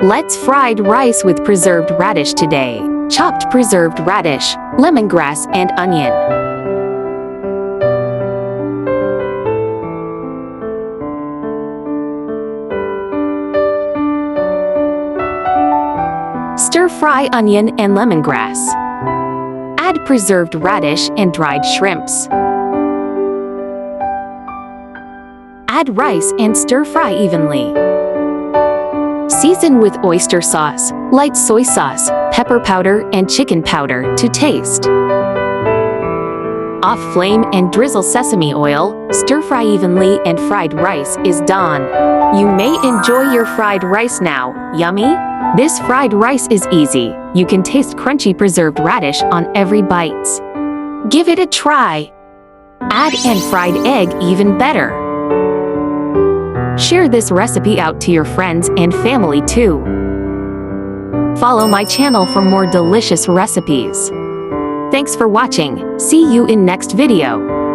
Let's fried rice with preserved radish today. Chopped preserved radish, lemongrass and onion. Stir-fry onion and lemongrass. Add preserved radish and dried shrimps. Add rice and stir-fry evenly. Season with oyster sauce, light soy sauce, pepper powder, and chicken powder to taste. Off flame and drizzle sesame oil, stir-fry evenly and fried rice is done. You may enjoy your fried rice now. Yummy? This fried rice is easy. You can taste crunchy preserved radish on every bite. Give it a try. Add and fried egg even better. Share this recipe out to your friends and family too. Follow my channel for more delicious recipes. Thanks for watching. See you in next video.